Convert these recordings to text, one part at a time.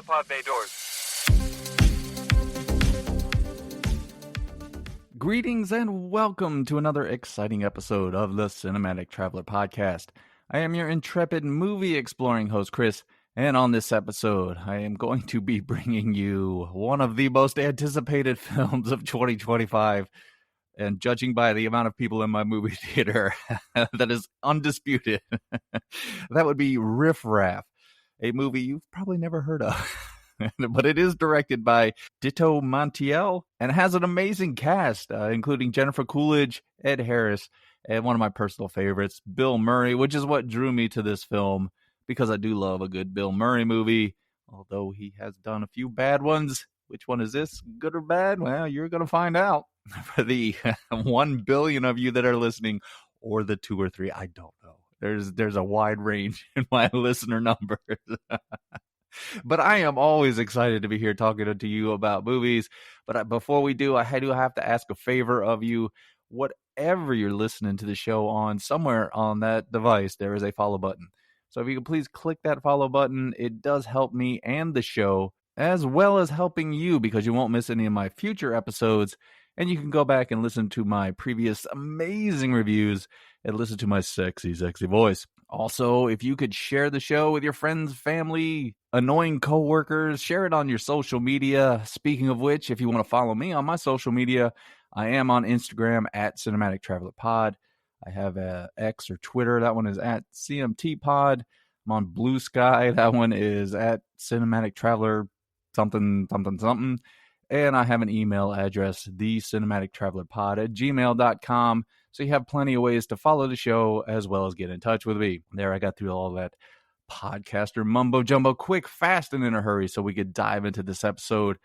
pod bay doors. Greetings and welcome to another exciting episode of the Cinematic Traveler Podcast. I am your intrepid movie exploring host, Chris, and on this episode, I am going to be bringing you one of the most anticipated films of 2025. And judging by the amount of people in my movie theater, that is undisputed. That would be Riff Raff, a movie you've probably never heard of. But it is directed by Ditto Montiel and has an amazing cast, including Jennifer Coolidge, Ed Harris, and one of my personal favorites, Bill Murray, which is what drew me to this film, because I do love a good Bill Murray movie, although he has done a few bad ones. Which one is this, good or bad? Well, you're going to find out. For the 1 billion of you that are listening, or the 2 or 3, I don't know. There's a wide range in my listener numbers. But I am always excited to be here talking to you about movies. But before we do, I do have to ask a favor of you. Whatever you're listening to the show on, somewhere on that device, there is a follow button. So if you could please click that follow button, it does help me and the show, as well as helping you, because you won't miss any of my future episodes. And you can go back and listen to my previous amazing reviews and listen to my sexy, sexy voice. Also, if you could share the show with your friends, family, annoying coworkers, share it on your social media. Speaking of which, if you want to follow me on my social media, I am on Instagram at Cinematic Traveler Pod. I have a X or Twitter. That one is at CMT Pod. I'm on Blue Sky. That one is at Cinematic Traveler something. And I have an email address, thecinematictravelerpod@gmail.com. So you have plenty of ways to follow the show as well as get in touch with me. There, I got through all that podcaster mumbo jumbo quick, fast, and in a hurry so we could dive into this episode.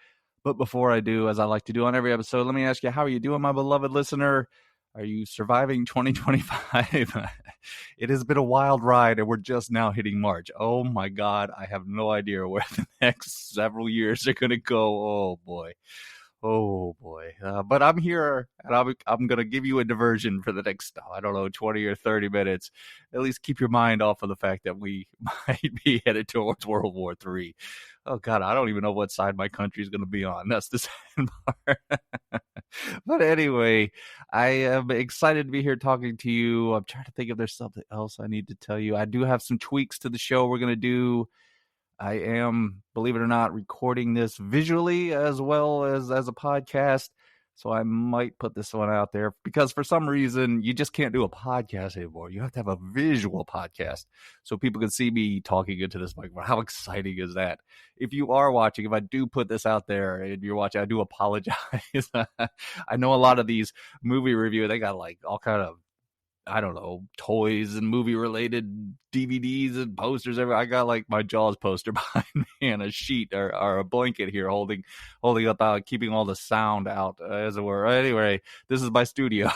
But before I do, as I like to do on every episode, let me ask you, how are you doing, my beloved listener? Are you surviving 2025? It has been a wild ride, and we're just now hitting March. Oh, my God. I have no idea where the next several years are going to go. Oh, boy. But I'm here, and I'm going to give you a diversion for the next, 20 or 30 minutes. At least keep your mind off of the fact that we might be headed towards World War III. Oh, God, I don't even know what side my country is going to be on. That's the sad part. But anyway, I am excited to be here talking to you. I'm trying to think if there's something else I need to tell you. I do have some tweaks to the show we're going to do. I am, believe it or not, recording this visually as well as a podcast. So I might put this one out there because for some reason you just can't do a podcast anymore. You have to have a visual podcast so people can see me talking into this microphone. How exciting is that? If you are watching, if I do put this out there and you're watching, I do apologize. I know a lot of these movie reviews, they got like all kind of, toys and movie related DVDs and posters. I got like my Jaws poster behind me and a sheet or a blanket here holding up, keeping all the sound out, as it were. Anyway, this is my studio.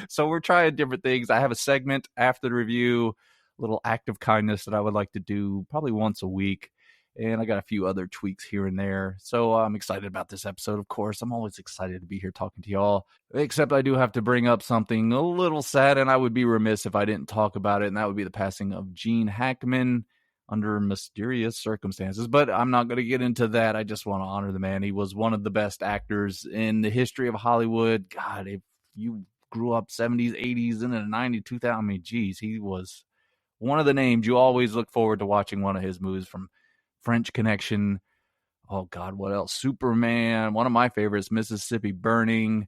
So we're trying different things. I have a segment after the review, a little act of kindness that I would like to do probably once a week. And I got a few other tweaks here and there. So I'm excited about this episode, of course. I'm always excited to be here talking to y'all. Except I do have to bring up something a little sad, and I would be remiss if I didn't talk about it, and that would be the passing of Gene Hackman under mysterious circumstances. But I'm not going to get into that. I just want to honor the man. He was one of the best actors in the history of Hollywood. God, if you grew up 70s, 80s, and then the 90s, 2000, I mean, geez, he was one of the names you always look forward to watching one of his movies, from French Connection. Oh, God, what else? Superman. One of my favorites, Mississippi Burning.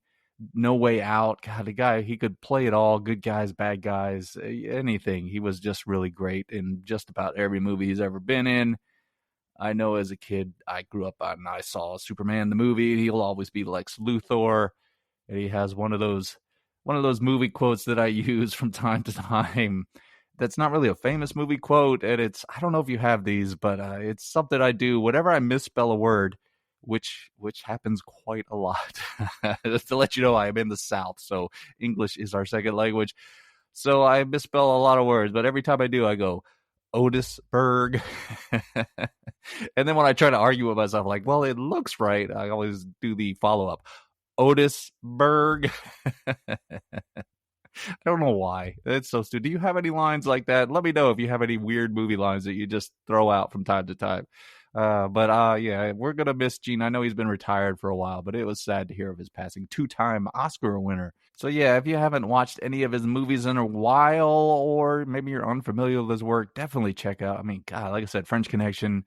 No Way Out. God, the guy, he could play it all. Good guys, bad guys, anything. He was just really great in just about every movie he's ever been in. I know as a kid, I grew up on, I saw Superman, the movie. He'll always be Lex Luthor. And he has one of those movie quotes that I use from time to time. That's not really a famous movie quote, and I don't know if you have these, but it's something I do whenever I misspell a word, which happens quite a lot. Just to let you know, I am in the South, so English is our second language. So I misspell a lot of words, but every time I do, I go, Otisburg. And then when I try to argue with myself, like, well, it looks right, I always do the follow-up. Otisburg. I don't know why. It's so stupid. Do you have any lines like that? Let me know if you have any weird movie lines that you just throw out from time to time. Yeah, we're gonna miss Gene. I know he's been retired for a while, but it was sad to hear of his passing. Two-time Oscar winner. So yeah, if you haven't watched any of his movies in a while, or maybe you're unfamiliar with his work, definitely check out. I mean, God, like I said, French Connection,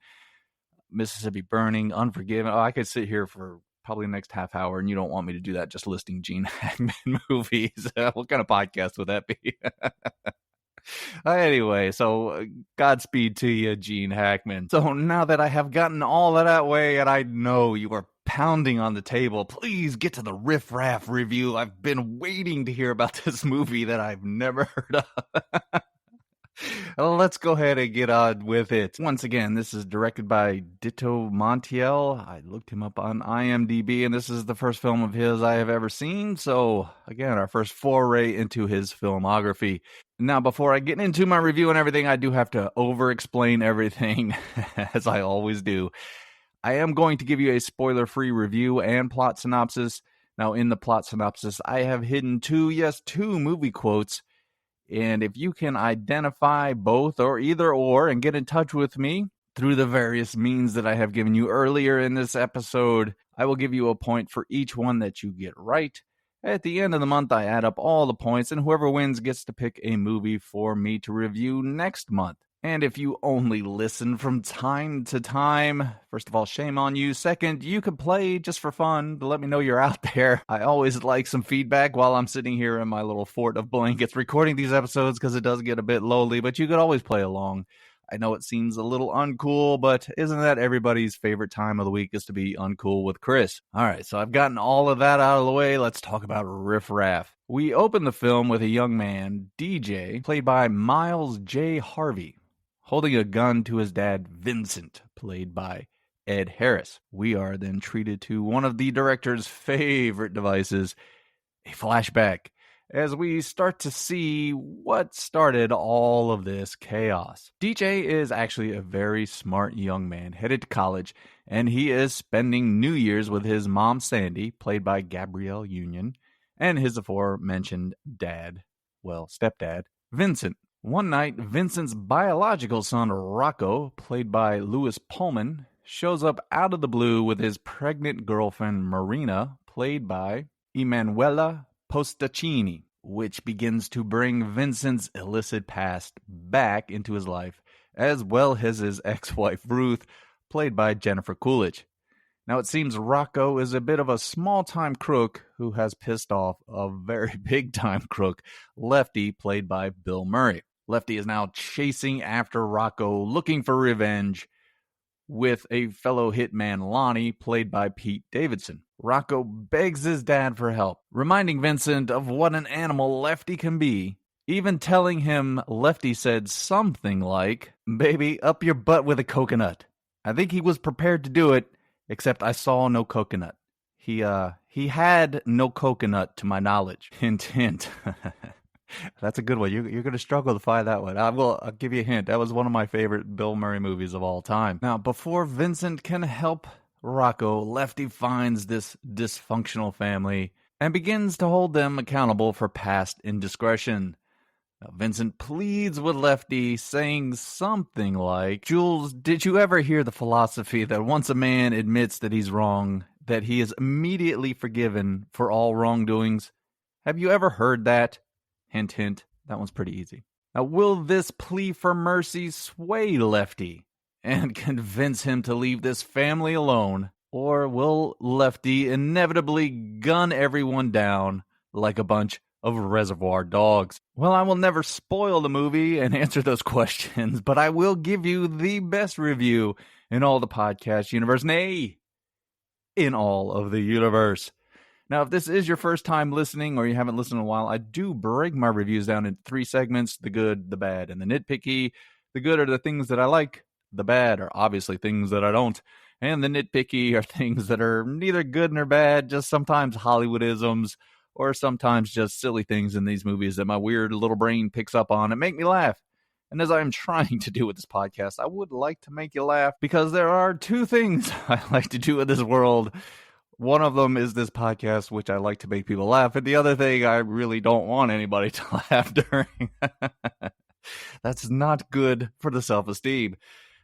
Mississippi Burning, Unforgiven. Oh, I could sit here for probably the next half hour, and you don't want me to do that just listing Gene Hackman movies. What kind of podcast would that be? Anyway, so Godspeed to you, Gene Hackman. So now that I have gotten all of that way, and I know you are pounding on the table, please get to the Riff Raff review. I've been waiting to hear about this movie that I've never heard of. Let's go ahead and get on with it. Once again, this is directed by Ditto Montiel. I looked him up on IMDb, and this is the first film of his I have ever seen. So, again, our first foray into his filmography. Now, before I get into my review and everything, I do have to over-explain everything, as I always do. I am going to give you a spoiler-free review and plot synopsis. Now, in the plot synopsis, I have hidden two movie quotes. And if you can identify both or either or and get in touch with me through the various means that I have given you earlier in this episode, I will give you a point for each one that you get right. At the end of the month, I add up all the points, and whoever wins gets to pick a movie for me to review next month. And if you only listen from time to time, first of all, shame on you. Second, you could play just for fun to let me know you're out there. I always like some feedback while I'm sitting here in my little fort of blankets recording these episodes because it does get a bit lonely, but you could always play along. I know it seems a little uncool, but isn't that everybody's favorite time of the week is to be uncool with Chris? All right, so I've gotten all of that out of the way. Let's talk about Riff Raff. We open the film with a young man, DJ, played by Miles J. Harvey, holding a gun to his dad, Vincent, played by Ed Harris. We are then treated to one of the director's favorite devices, a flashback, as we start to see what started all of this chaos. DJ is actually a very smart young man headed to college, and he is spending New Year's with his mom, Sandy, played by Gabrielle Union, and his aforementioned stepdad, Vincent. One night, Vincent's biological son, Rocco, played by Louis Pullman, shows up out of the blue with his pregnant girlfriend, Marina, played by Emanuela Postaccini, which begins to bring Vincent's illicit past back into his life, as well as his ex-wife, Ruth, played by Jennifer Coolidge. Now, it seems Rocco is a bit of a small-time crook who has pissed off a very big-time crook, Lefty, played by Bill Murray. Lefty is now chasing after Rocco, looking for revenge, with a fellow hitman, Lonnie, played by Pete Davidson. Rocco begs his dad for help, reminding Vincent of what an animal Lefty can be, even telling him Lefty said something like, "Baby, up your butt with a coconut." I think he was prepared to do it, except I saw no coconut. He had no coconut to my knowledge. Hint, hint. That's a good one. You're going to struggle to find that one. I'll give you a hint. That was one of my favorite Bill Murray movies of all time. Now, before Vincent can help Rocco, Lefty finds this dysfunctional family and begins to hold them accountable for past indiscretion. Now, Vincent pleads with Lefty, saying something like, "Jules, did you ever hear the philosophy that once a man admits that he's wrong, that he is immediately forgiven for all wrongdoings? Have you ever heard that?" Hint, hint. That one's pretty easy. Now, will this plea for mercy sway Lefty and convince him to leave this family alone? Or will Lefty inevitably gun everyone down like a bunch of Reservoir Dogs? Well, I will never spoil the movie and answer those questions, but I will give you the best review in all the podcast universe, nay, in all of the universe. Now, if this is your first time listening or you haven't listened in a while, I do break my reviews down into 3 segments: the good, the bad, and the nitpicky. The good are the things that I like. The bad are obviously things that I don't. And the nitpicky are things that are neither good nor bad, just sometimes Hollywoodisms or sometimes just silly things in these movies that my weird little brain picks up on and make me laugh. And as I'm trying to do with this podcast, I would like to make you laugh because there are 2 things I like to do in this world. one of them is this podcast, which I like to make people laugh. And the other thing, I really don't want anybody to laugh during. That's not good for the self-esteem.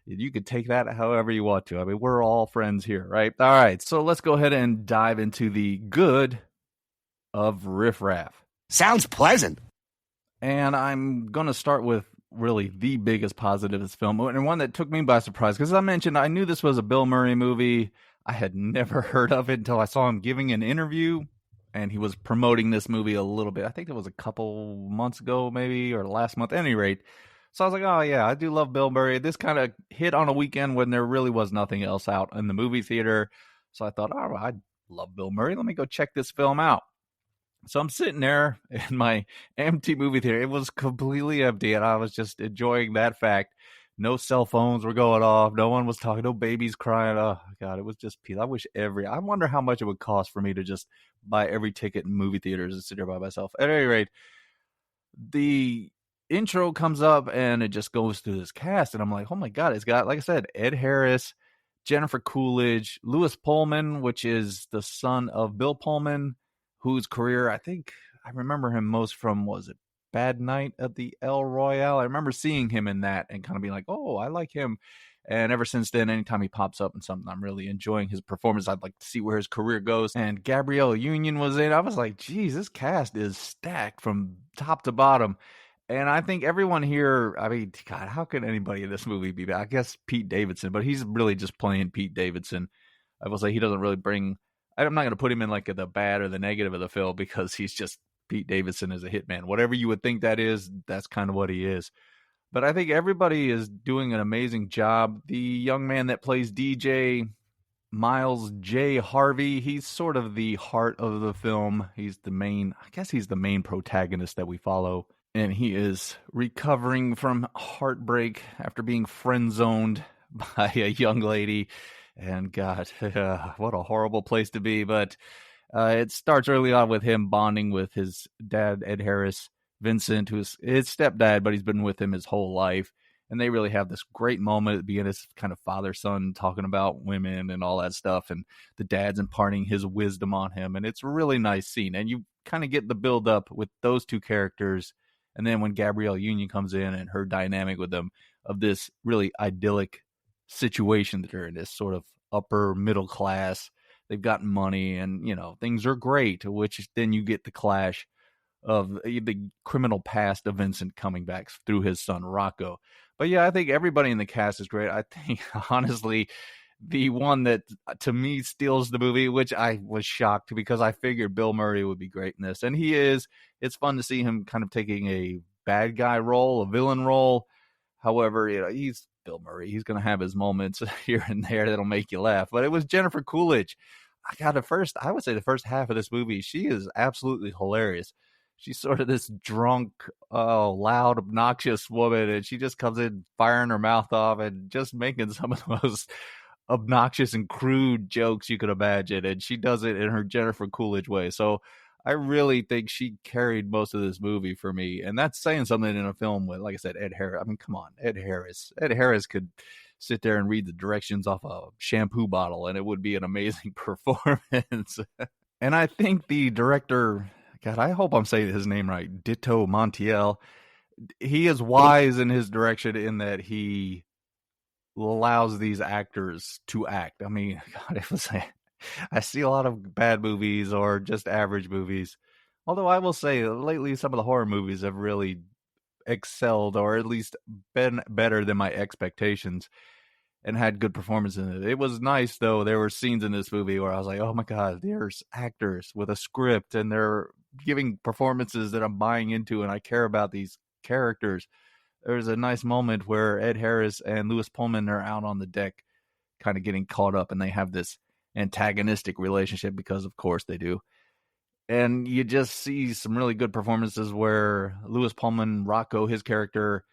You can take that however you want to. I mean, we're all friends here, right? All right, so let's go ahead and dive into the good of Riff Raff. Sounds pleasant. And I'm going to start with really the biggest positive of this film, and one that took me by surprise. Because as I mentioned, I knew this was a Bill Murray movie. I had never heard of it until I saw him giving an interview, and he was promoting this movie a little bit. I think it was a couple months ago, maybe, or last month, at any rate. So I was like, oh, yeah, I do love Bill Murray. This kind of hit on a weekend when there really was nothing else out in the movie theater. So I thought, all right, I love Bill Murray. Let me go check this film out. So I'm sitting there in my empty movie theater. It was completely empty, and I was just enjoying that fact. No cell phones were going off. No one was talking. No babies crying. Oh, God, it was just peace. I wonder how much it would cost for me to just buy every ticket in movie theaters and sit there by myself. At any rate, the intro comes up, and it just goes through this cast, and I'm like, oh, my God. It's got, like I said, Ed Harris, Jennifer Coolidge, Lewis Pullman, which is the son of Bill Pullman, whose career, I think I remember him most from, was it Bad Night at the El Royale? I remember seeing him in that and kind of being like, oh, I like him. And ever since then, anytime he pops up in something, I'm really enjoying his performance. I'd like to see where his career goes. And Gabrielle Union was in. I was like, geez, this cast is stacked from top to bottom. And I think everyone here, I mean, God, how can anybody in this movie be bad? I guess Pete Davidson, but he's really just playing Pete Davidson. I will say he doesn't really bring, I'm not going to put him in like the bad or the negative of the film, because he's just Pete Davidson as a hitman. Whatever you would think that is, that's kind of what he is. But I think everybody is doing an amazing job. The young man that plays DJ, Miles J. Harvey, he's sort of the heart of the film. He's the main protagonist that we follow. And he is recovering from heartbreak after being friend-zoned by a young lady. And God, what a horrible place to be. But it starts early on with him bonding with his dad, Ed Harris, Vincent, who's his stepdad, but he's been with him his whole life. And they really have this great moment at the beginning, this kind of father-son talking about women and all that stuff. And the dad's imparting his wisdom on him. And it's a really nice scene. And you kind of get the build-up with those two characters. And then when Gabrielle Union comes in and her dynamic with them of this really idyllic situation that they're in, this sort of upper middle class, they've gotten money and, things are great, which then you get the clash of the criminal past of Vincent coming back through his son Rocco. But yeah, I think everybody in the cast is great. I think, honestly, the one that to me steals the movie, which I was shocked because I figured Bill Murray would be great in this, and he is. It's fun to see him kind of taking a bad guy role, a villain role. However, he's Bill Murray. He's going to have his moments here and there that'll make you laugh. But it was Jennifer Coolidge. I would say the first half of this movie, she is absolutely hilarious. She's sort of this drunk, loud, obnoxious woman, and she just comes in firing her mouth off and just making some of the most obnoxious and crude jokes you could imagine. And she does it in her Jennifer Coolidge way. So I really think she carried most of this movie for me. And that's saying something in a film with, like I said, Ed Harris. I mean, come on, Ed Harris. Ed Harris could sit there and read the directions off a shampoo bottle, and it would be an amazing performance. And I think the director, God, I hope I'm saying his name right, Ditto Montiel, he is wise in his direction in that he allows these actors to act. I mean, God, I see a lot of bad movies or just average movies. Although I will say lately some of the horror movies have really excelled, or at least been better than my expectations, and had good performances in it. It was nice, though. There were scenes in this movie where I was like, oh my God, there's actors with a script and they're giving performances that I'm buying into and I care about these characters. There's a nice moment where Ed Harris and Lewis Pullman are out on the deck kind of getting caught up, and they have this antagonistic relationship because, of course, they do. And you just see some really good performances where Lewis Pullman, Rocco, his character,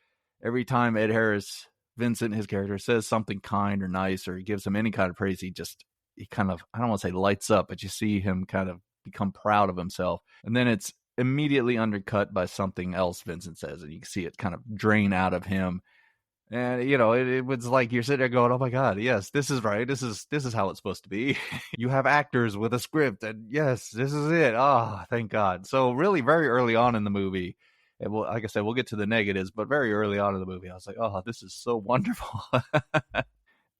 every time Ed Harris, Vincent, his character, says something kind or nice or he gives him any kind of praise, he kind of, I don't want to say lights up, but you see him kind of become proud of himself. And then it's immediately undercut by something else Vincent says, and you can see it kind of drain out of him. And it was like you're sitting there going, "Oh my god, yes, this is right. This is how it's supposed to be." You have actors with a script, and yes, this is it. Oh, thank God. So really, very early on in the movie, and like I said, we'll get to the negatives, but very early on in the movie, I was like, "Oh, this is so wonderful."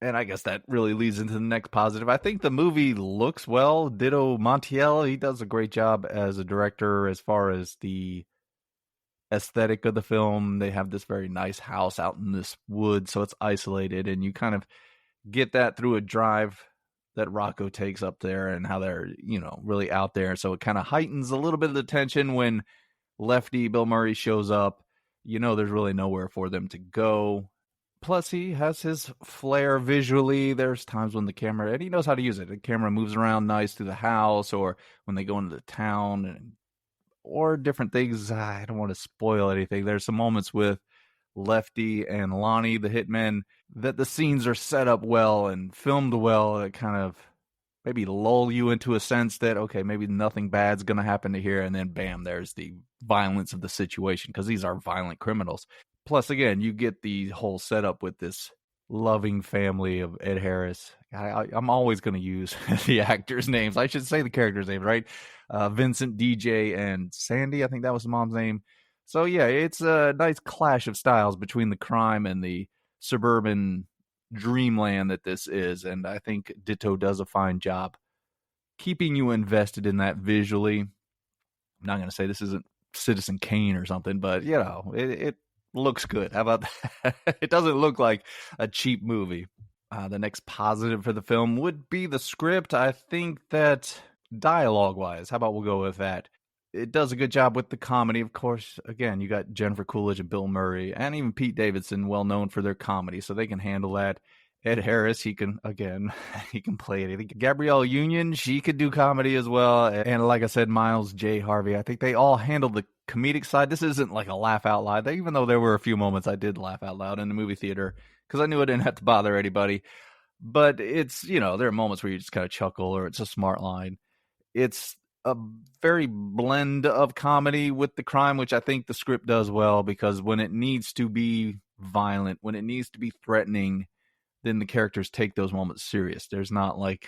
And I guess that really leads into the next positive. I think the movie looks well. Ditto Montiel, he does a great job as a director as far as the aesthetic of the film. They have this very nice house out in this wood, so it's isolated, and you kind of get that through a drive that Rocco takes up there and how they're, really out there. So it kind of heightens a little bit of the tension when Lefty Bill Murray shows up. There's really nowhere for them to go. Plus, he has his flair visually. There's times when the camera, and he knows how to use it. The camera moves around nice through the house, or when they go into the town, or different things. I don't want to spoil anything. There's some moments with Lefty and Lonnie, the hitmen, that the scenes are set up well and filmed well. That kind of maybe lull you into a sense that, okay, maybe nothing bad's going to happen to here. And then bam, there's the violence of the situation, because these are violent criminals. Plus, again, you get the whole setup with this loving family of Ed Harris. I'm always going to use the actors' names. I should say the characters' names, right? Vincent, DJ, and Sandy. I think that was the mom's name. So, yeah, it's a nice clash of styles between the crime and the suburban dreamland that this is. And I think Ditto does a fine job keeping you invested in that visually. I'm not going to say this isn't Citizen Kane or something, but, it looks good. How about that? It doesn't look like a cheap movie. The next positive for the film would be the script. I think that dialogue-wise, how about we'll go with that? It does a good job with the comedy. Of course, again, you got Jennifer Coolidge and Bill Murray, and even Pete Davidson, well known for their comedy, so they can handle that. Ed Harris, he can play anything. Gabrielle Union, she could do comedy as well. And like I said, Miles J. Harvey, I think they all handle the comedic side. This isn't like a laugh out loud, even though there were a few moments I did laugh out loud in the movie theater, because I knew I didn't have to bother anybody. But it's, there are moments where you just kind of chuckle, or it's a smart line. It's a very blend of comedy with the crime, which I think the script does well, because when it needs to be violent, when it needs to be threatening, then the characters take those moments serious. There's not like,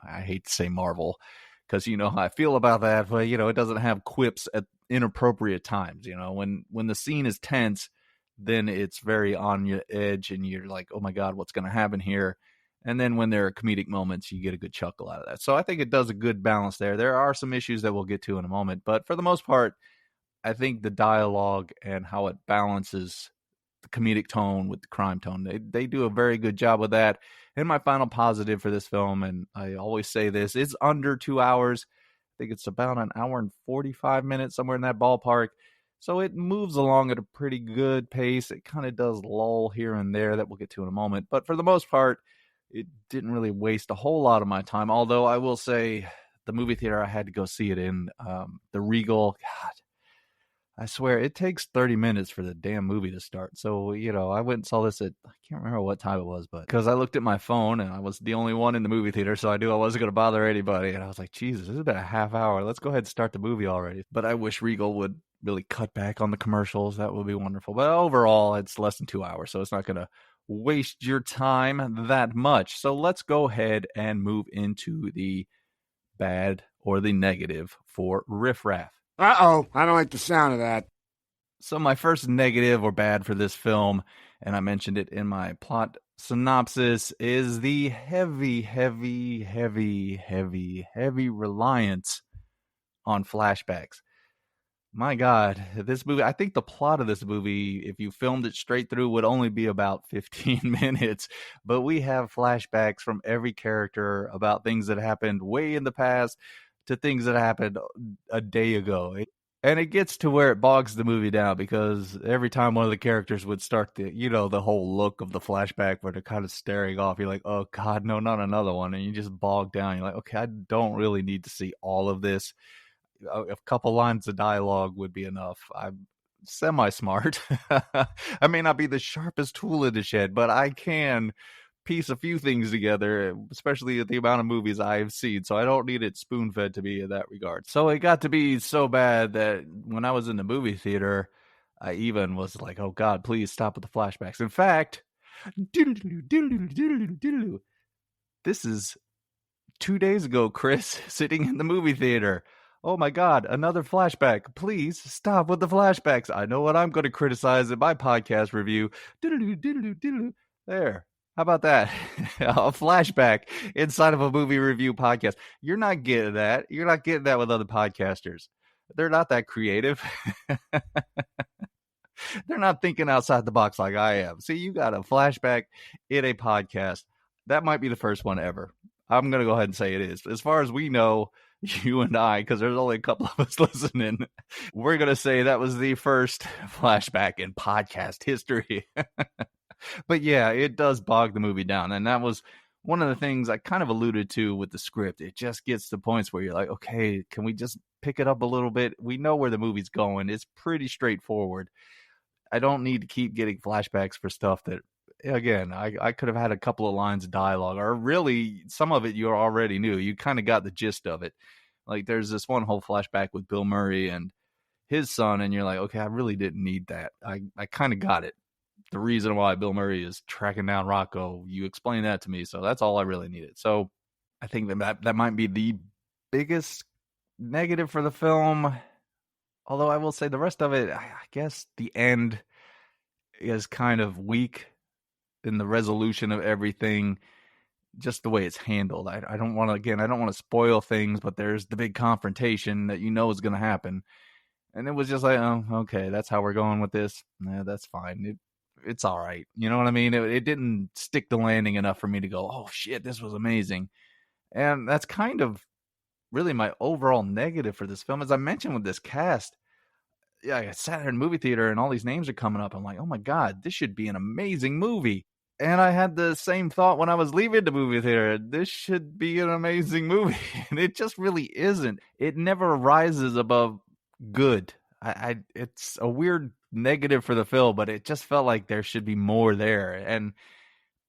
I hate to say Marvel, because you know how I feel about that, but it doesn't have quips at inappropriate times. When the scene is tense, then it's very on your edge, and you're like, oh my God, what's going to happen here? And then when there are comedic moments, you get a good chuckle out of that. So I think it does a good balance there. There are some issues that we'll get to in a moment, but for the most part, I think the dialogue and how it balances the comedic tone with the crime tone, they do a very good job with that. And my final positive for this film, and I always say this, it's under 2 hours. I think it's about an hour and 45 minutes, somewhere in that ballpark. So it moves along at a pretty good pace. It kind of does lull here and there that we'll get to in a moment. But for the most part, it didn't really waste a whole lot of my time. Although I will say the movie theater I had to go see it in, the Regal, God, I swear it takes 30 minutes for the damn movie to start. So, I went and saw this at, I can't remember what time it was, but because I looked at my phone and I was the only one in the movie theater, so I knew I wasn't going to bother anybody. And I was like, Jesus, this has been a half hour. Let's go ahead and start the movie already. But I wish Regal would really cut back on the commercials. That would be wonderful. But overall, it's less than 2 hours, so it's not going to waste your time that much. So let's go ahead and move into the bad or the negative for Riff Raff. Uh-oh, I don't like the sound of that. So my first negative or bad for this film, and I mentioned it in my plot synopsis, is the heavy reliance on flashbacks. My God, this movie, I think the plot of this movie, if you filmed it straight through, would only be about 15 minutes. But we have flashbacks from every character about things that happened way in the past to things that happened a day ago. And it gets to where it bogs the movie down, because every time one of the characters would start the whole look of the flashback where they're kind of staring off, you're like, oh God, no, not another one. And you just bog down. You're like, okay, I don't really need to see all of this. A couple lines of dialogue would be enough. I'm semi-smart. I may not be the sharpest tool in the shed, but I can piece a few things together, especially the amount of movies I've seen, so I don't need it spoon-fed to me in that regard. So it got to be so bad that when I was in the movie theater, I even was like, oh God, please stop with the flashbacks. In fact, This is 2 days ago, Chris, sitting in the movie theater. Oh my God, another flashback. Please stop with the flashbacks. I know what I'm going to criticize in my podcast review. There. How about that? A flashback inside of a movie review podcast. You're not getting that. You're not getting that with other podcasters. They're not that creative. They're not thinking outside the box like I am. See, you got a flashback in a podcast. That might be the first one ever. I'm going to go ahead and say it is. As far as we know, you and I, because there's only a couple of us listening, we're going to say that was the first flashback in podcast history. But yeah, it does bog the movie down. And that was one of the things I kind of alluded to with the script. It just gets to points where you're like, okay, can we just pick it up a little bit? We know where the movie's going. It's pretty straightforward. I don't need to keep getting flashbacks for stuff that, again, I could have had a couple of lines of dialogue, or really some of it you already knew. You kind of got the gist of it. Like there's this one whole flashback with Bill Murray and his son, and you're like, okay, I really didn't need that. I kind of got it. The reason why Bill Murray is tracking down Rocco, you explained that to me, so that's all I really needed. So I think that might be the biggest negative for the film. Although I will say the rest of it, I guess the end is kind of weak in the resolution of everything, just the way it's handled. I don't want to spoil things, but there's the big confrontation that you know is going to happen. And it was just like, oh, okay, that's how we're going with this. Yeah, that's fine. It's all right. You know what I mean? It didn't stick the landing enough for me to go, oh, shit, this was amazing. And that's kind of really my overall negative for this film. As I mentioned with this cast, yeah, I sat in a movie theater and all these names are coming up. I'm like, oh my God, this should be an amazing movie. And I had the same thought when I was leaving the movie theater. This should be an amazing movie. And it just really isn't. It never rises above good. It's a weird negative for the film, but it just felt like there should be more there. And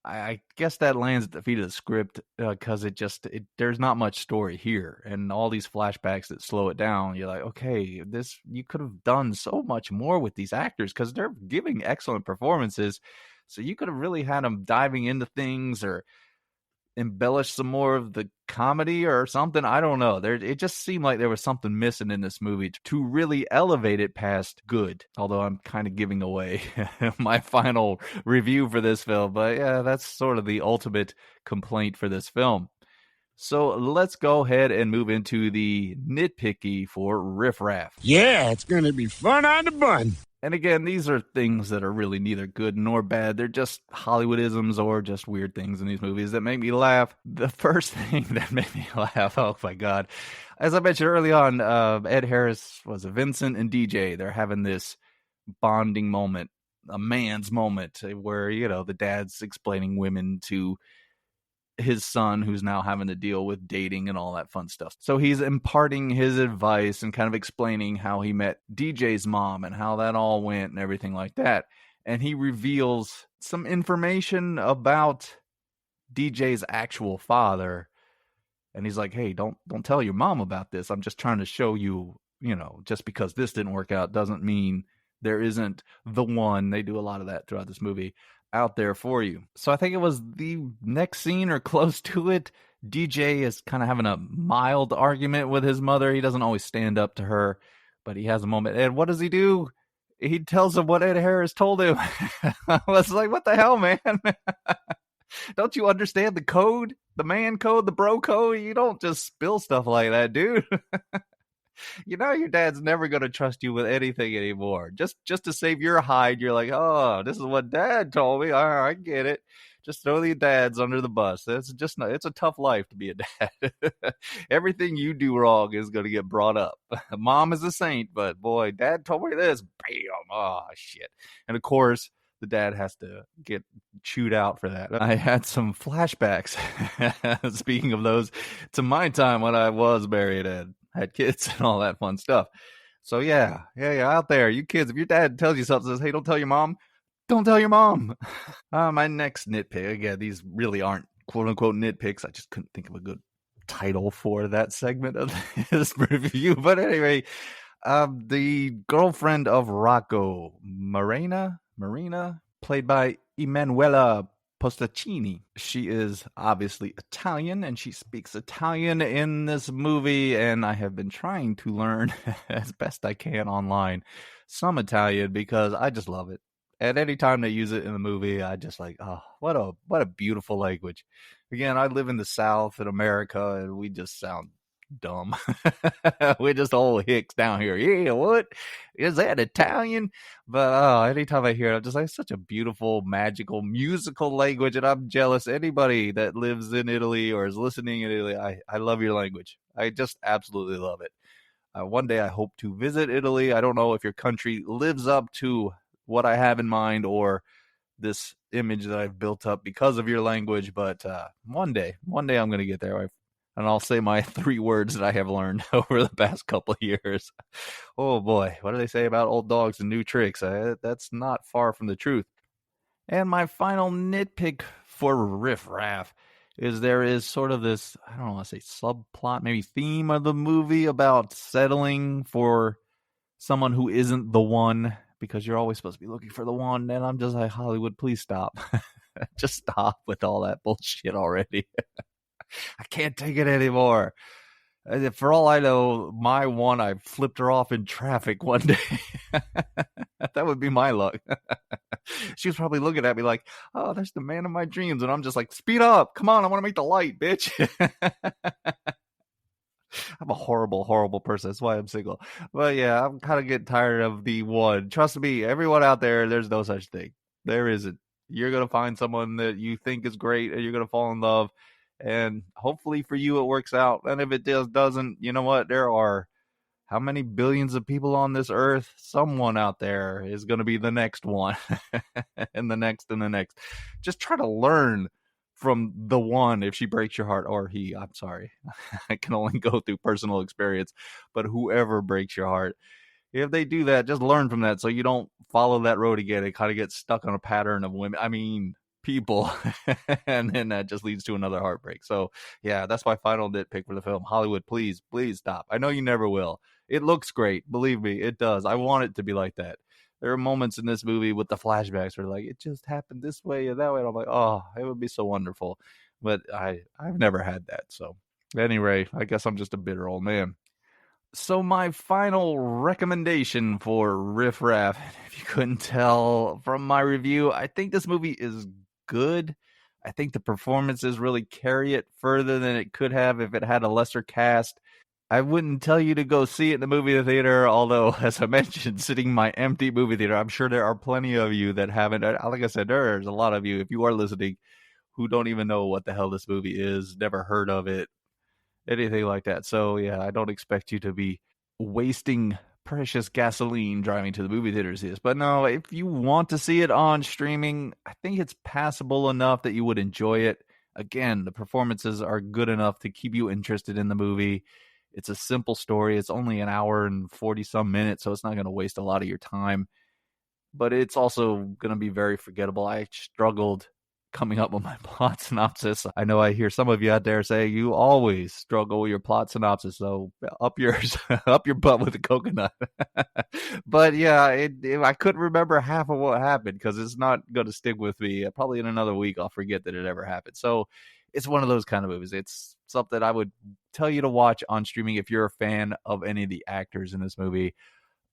I guess that lands at the feet of the script because there's not much story here, and all these flashbacks that slow it down. You're like, okay, you could have done so much more with these actors because they're giving excellent performances. So you could have really had them diving into things or embellish some more of the comedy or something. I don't know. It just seemed like there was something missing in this movie to really elevate it past good. Although I'm kind of giving away my final review for this film. But yeah, that's sort of the ultimate complaint for this film. So let's go ahead and move into the nitpicky for Riff Raff. Yeah, it's going to be fun on the bun. And again, these are things that are really neither good nor bad. They're just Hollywoodisms or just weird things in these movies that make me laugh. The first thing that made me laugh, oh my God. As I mentioned early on, Ed Harris was a Vincent and DJ. They're having this bonding moment, a man's moment where, the dad's explaining women to his son who's now having to deal with dating and all that fun stuff. So he's imparting his advice and kind of explaining how he met DJ's mom and how that all went and everything like that. And he reveals some information about DJ's actual father. And he's like, hey, don't tell your mom about this. I'm just trying to show you, just because this didn't work out doesn't mean there isn't the one. They do a lot of that throughout this movie out there for you. So I think it was the next scene or close to it. DJ is kind of having a mild argument with his mother. He doesn't always stand up to her, but he has a moment. And what does he do? He tells him what Ed Harris told him. I was like, what the hell, man? Don't you understand the code? The man code, the bro code? You don't just spill stuff like that, dude. Your dad's never going to trust you with anything anymore. Just to save your hide, you're like, oh, this is what dad told me. All right, I get it. Just throw the dads under the bus. It's a tough life to be a dad. Everything you do wrong is going to get brought up. Mom is a saint, but boy, dad told me this. Bam. Oh, shit. And of course, the dad has to get chewed out for that. I had some flashbacks, speaking of those, to my time when I was married and had kids and all that fun stuff. So yeah, out there, you kids, if your dad tells you something, says, hey, don't tell your mom, don't tell your mom. My next nitpick, again, these really aren't quote-unquote nitpicks. I just couldn't think of a good title for that segment of this review. But anyway, the girlfriend of Rocco, Marina, played by Emanuela Postaccini. She is obviously Italian, and she speaks Italian in this movie, and I have been trying to learn as best I can online some Italian because I just love it. At any time they use it in the movie, I just like, oh, what a beautiful language. Again, I live in the South in America, and we just sound dumb. We're just old hicks down here. Yeah, what is that, Italian? But anytime I hear it, I'm just like, such a beautiful, magical, musical language, and I'm jealous. Anybody that lives in Italy or is listening in Italy, I love your language. I just absolutely love it. One day I hope to visit Italy. I don't know if your country lives up to what I have in mind or this image that I've built up because of your language, but one day I'm going to get there. And I'll say my 3 words that I have learned over the past couple of years. Oh boy, what do they say about old dogs and new tricks? That's not far from the truth. And my final nitpick for Riff Raff is there is sort of this, I don't want to say subplot, maybe theme of the movie about settling for someone who isn't the one, because you're always supposed to be looking for the one. And I'm just like, Hollywood, please stop. Just stop with all that bullshit already. I can't take it anymore. For all I know, my one, I flipped her off in traffic one day. That would be my luck. She was probably looking at me like, oh, there's the man of my dreams. And I'm just like, speed up. Come on, I want to make the light, bitch. I'm a horrible, horrible person. That's why I'm single. But yeah, I'm kind of getting tired of the one. Trust me, everyone out there, there's no such thing. There isn't. You're going to find someone that you think is great and you're going to fall in love. And hopefully for you, it works out. And if it doesn't, you know what? There are how many billions of people on this earth? Someone out there is going to be the next one and the next and the next. Just try to learn from the one if she breaks your heart, or he, I'm sorry. I can only go through personal experience, but whoever breaks your heart, if they do that, just learn from that so you don't follow that road again and kind of get stuck on a pattern of women. I mean, people. And then that just leads to another heartbreak. So yeah, that's my final nitpick for the film. Hollywood, please stop. I know you never will. It looks great. Believe me, it does. I want it to be like that. There are moments in this movie with the flashbacks where like, it just happened this way and that way. And I'm like, oh, it would be so wonderful. But I've never had that. So anyway, I guess I'm just a bitter old man. So my final recommendation for Riff Raff, if you couldn't tell from my review, I think this movie is good. I think the performances really carry it further than it could have if it had a lesser cast. I wouldn't tell you to go see it in the movie theater, although, as I mentioned, sitting in my empty movie theater, I'm sure there are plenty of you that haven't. Like I said, there's a lot of you, if you are listening, who don't even know what the hell this movie is, never heard of it, anything like that. So, yeah, I don't expect you to be wasting precious gasoline driving to the movie theaters. But no, if you want to see it on streaming, I think it's passable enough that you would enjoy it. Again, the performances are good enough to keep you interested in the movie. It's a simple story. It's only an hour and 40 some minutes, so it's not going to waste a lot of your time. But it's also going to be very forgettable. I struggled coming up with my plot synopsis. I know I hear some of you out there say you always struggle with your plot synopsis, so up yours, up your butt with a coconut. But yeah, I couldn't remember half of what happened because it's not going to stick with me. Probably in another week, I'll forget that it ever happened. So it's one of those kind of movies. It's something I would tell you to watch on streaming if you're a fan of any of the actors in this movie.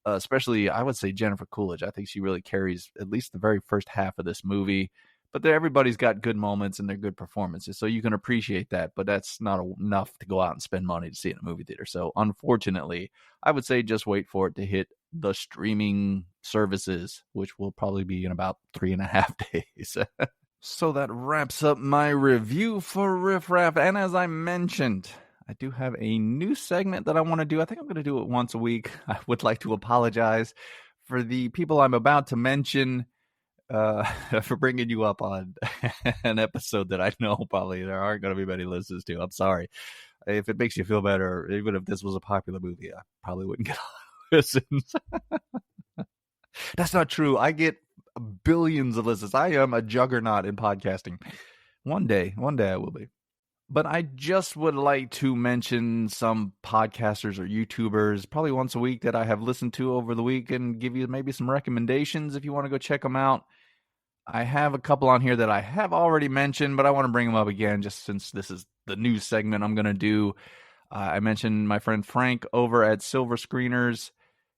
Especially, I would say Jennifer Coolidge. I think she really carries at least the very first half of this movie. But everybody's got good moments and they're good performances, so you can appreciate that. But that's not enough to go out and spend money to see it in a movie theater. So unfortunately, I would say just wait for it to hit the streaming services, which will probably be in about 3.5 days. So that wraps up my review for Riff Raff. And as I mentioned, I do have a new segment that I want to do. I think I'm going to do it once a week. I would like to apologize for the people I'm about to mention for bringing you up on an episode that I know probably there aren't going to be many listens to. I'm sorry. If it makes you feel better, even if this was a popular movie, I probably wouldn't get listens. That's not true. I get billions of listens. I am a juggernaut in podcasting. One day I will be. But I just would like to mention some podcasters or YouTubers, probably once a week, that I have listened to over the week and give you maybe some recommendations if you want to go check them out. I have a couple on here that I have already mentioned, but I want to bring them up again just since this is the new segment I'm going to do. I mentioned my friend Frank over at Silver Screeners.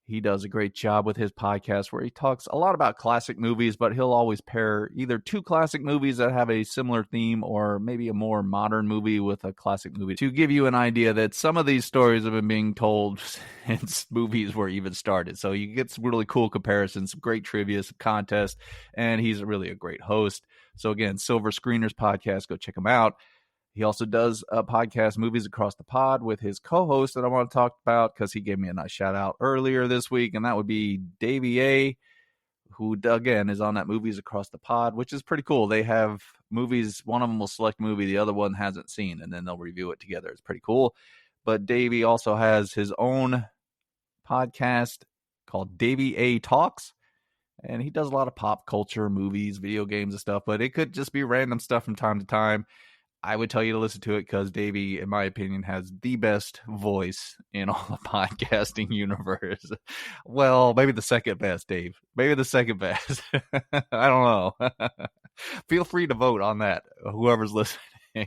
He does a great job with his podcast where he talks a lot about classic movies, but he'll always pair either two classic movies that have a similar theme or maybe a more modern movie with a classic movie to give you an idea that some of these stories have been being told since movies were even started. So you get some really cool comparisons, some great trivia, some contests, and he's really a great host. So again, Silver Screeners podcast, go check him out. He also does a podcast, Movies Across the Pod, with his co-host that I want to talk about because he gave me a nice shout out earlier this week, and that would be Davey A, who again is on that Movies Across the Pod, which is pretty cool. They have movies, one of them will select a movie the other one hasn't seen, and then they'll review it together. It's pretty cool. But Davey also has his own podcast called Davey A Talks. And he does a lot of pop culture, movies, video games and stuff, but it could just be random stuff from time to time. I would tell you to listen to it because Davey, in my opinion, has the best voice in all the podcasting universe. Well, maybe the second best, Dave. Maybe the second best. I don't know. Feel free to vote on that, whoever's listening.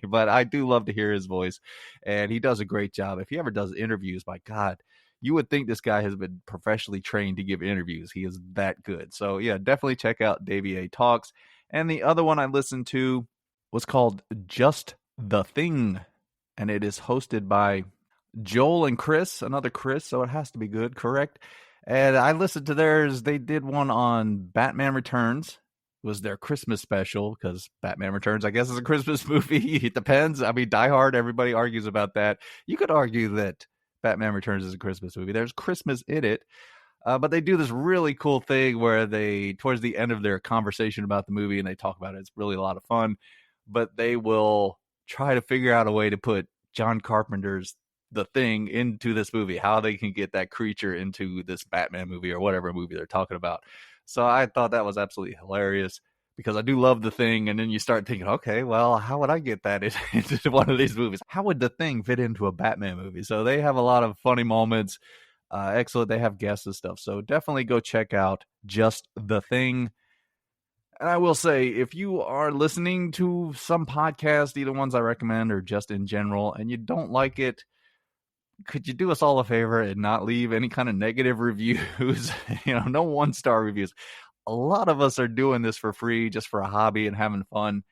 But I do love to hear his voice, and he does a great job. If he ever does interviews, my God, you would think this guy has been professionally trained to give interviews. He is that good. So, yeah, definitely check out Davey A Talks. And the other one I listened to was called Just the Thing, and it is hosted by Joel and Chris, another Chris, so it has to be good, correct? And I listened to theirs. They did one on Batman Returns. It was their Christmas special because Batman Returns, I guess, is a Christmas movie. It depends. I mean, Die Hard, everybody argues about that. You could argue that Batman Returns is a Christmas movie. There's Christmas in it. But they do this really cool thing where they, towards the end of their conversation about the movie, and they talk about it, it's really a lot of fun. But they will try to figure out a way to put John Carpenter's The Thing into this movie, how they can get that creature into this Batman movie or whatever movie they're talking about. So I thought that was absolutely hilarious because I do love The Thing. And then you start thinking, okay, well, how would I get that into one of these movies? How would The Thing fit into a Batman movie? So they have a lot of funny moments. Excellent. They have guests and stuff. So definitely go check out Just the Thing. And I will say, if you are listening to some podcast, either ones I recommend or just in general, and you don't like it, could you do us all a favor and not leave any kind of negative reviews? No 1-star reviews. A lot of us are doing this for free, just for a hobby and having fun.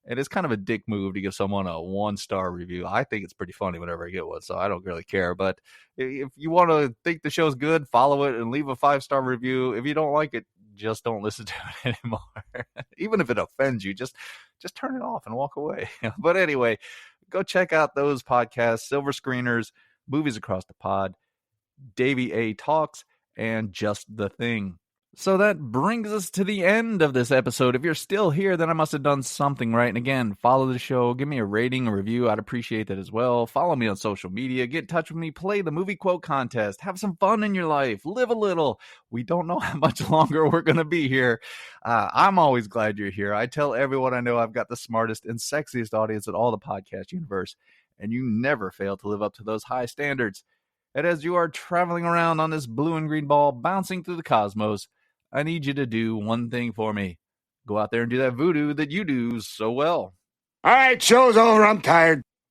And it's kind of a dick move to give someone a 1-star review. I think it's pretty funny whenever I get one, so I don't really care. But if you want to think the show's good, follow it and leave a 5-star review. If you don't like it, just don't listen to it anymore. Even if it offends you, just turn it off and walk away. But anyway, go check out those podcasts, Silver Screeners, Movies Across the Pod, Davey A Talks, and Just the Thing. So that brings us to the end of this episode. If you're still here, then I must have done something right. And again, follow the show. Give me a rating, a review. I'd appreciate that as well. Follow me on social media. Get in touch with me. Play the movie quote contest. Have some fun in your life. Live a little. We don't know how much longer we're going to be here. I'm always glad you're here. I tell everyone I know I've got the smartest and sexiest audience in all the podcast universe. And you never fail to live up to those high standards. And as you are traveling around on this blue and green ball, bouncing through the cosmos, I need you to do one thing for me. Go out there and do that voodoo that you do so well. All right, show's over. I'm tired.